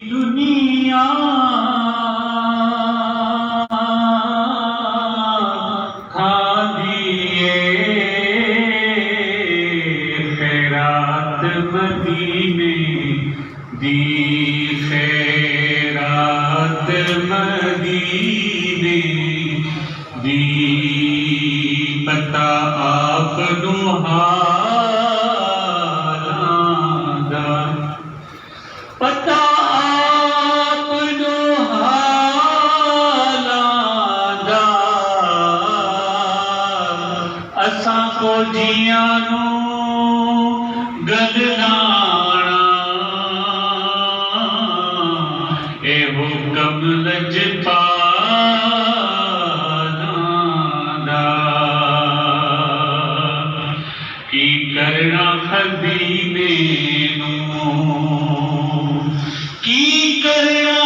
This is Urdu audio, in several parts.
دنیا کھا دیے خیرات مدینے دی خیرات مدینے دی پتہ آپ نو حالاں دا پتہ اساں کو جیاں نو گدلانا اے حکم لجپالاں دا کی کرنا خزینے نو کی کرنا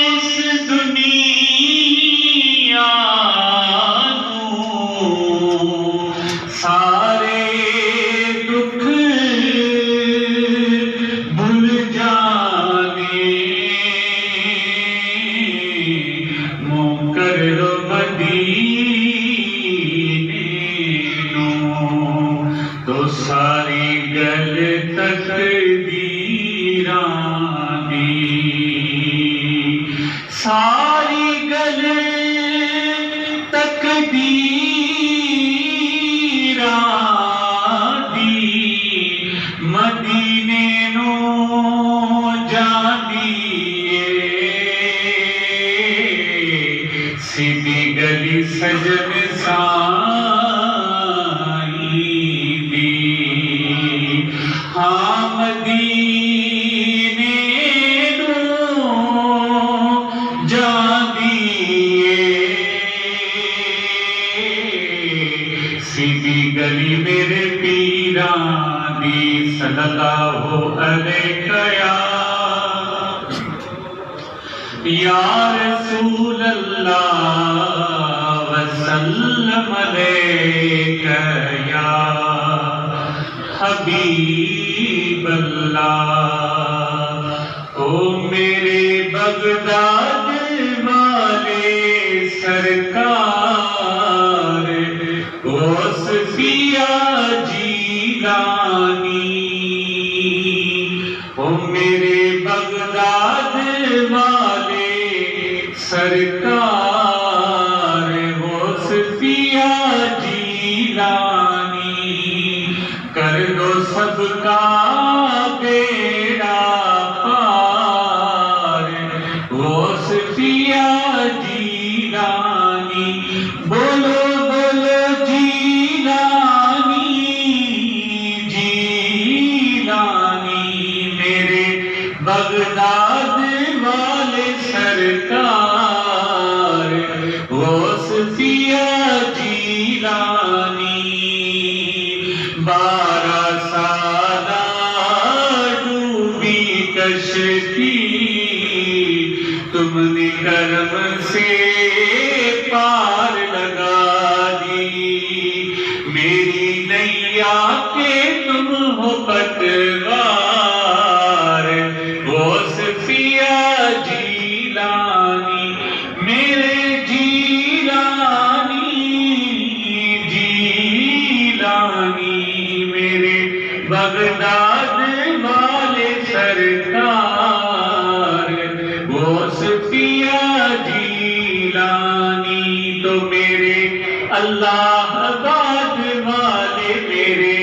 اس دنیا سارے دکھ بھول جانے منہ کر لو مدینے نو تو ساری گل تقدیراں دی ساری گل مدینے نو جاندیے سیدھی گلی سجن سائیں دی ہاں مدینے نو جاندیے سیدھی گلی میرے پیراں صلی اللہ علیہ یا رسول اللہ وسلم علیہ یا حبیب اللہ او میرے بغداد والے سرکار غوث پیا او میرے بغداد والے سرکار غوث پیا جیلانی کر دو سب کا بیڑا پار غوث پیا جیلانی بولو بولو جیلانی بغداد والے سرکار غوث پیا جیلانی 12 سالہ ڈوبی کشتی تم نے کرم سے پار لگا دی میری نیا کے تم ہو پتوار غوث پیا جیلانی میرے جیلانی میرے بغداد والے سرکار غوث پیا جیلانی تو میرے اللہ آباد والے میرے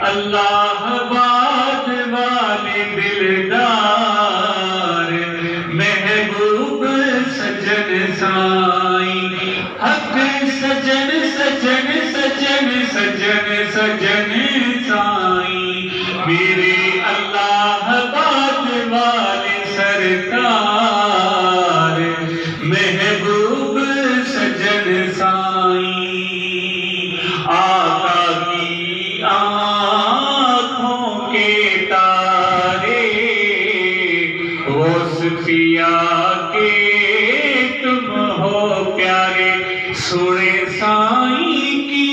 اللہ آباد والے دلدار محبوب سجن سائیں حق سجن سجن سجن سجن سجن سائیں میرے اللہ آباد والے سرکار محبوب سجن سائیں آقا کی آنکھوں کے تارے غوث پیا کے تم ہو پیارے سنے سائیں کی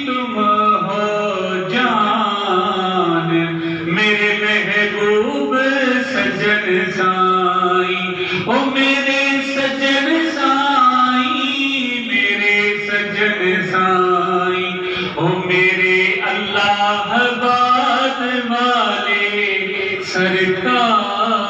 تم ہو جان محبوب سجن سائیں، او میرے سجن سائیں، میرے سجن سائیں، او میرے اللہ آباد والے سرکار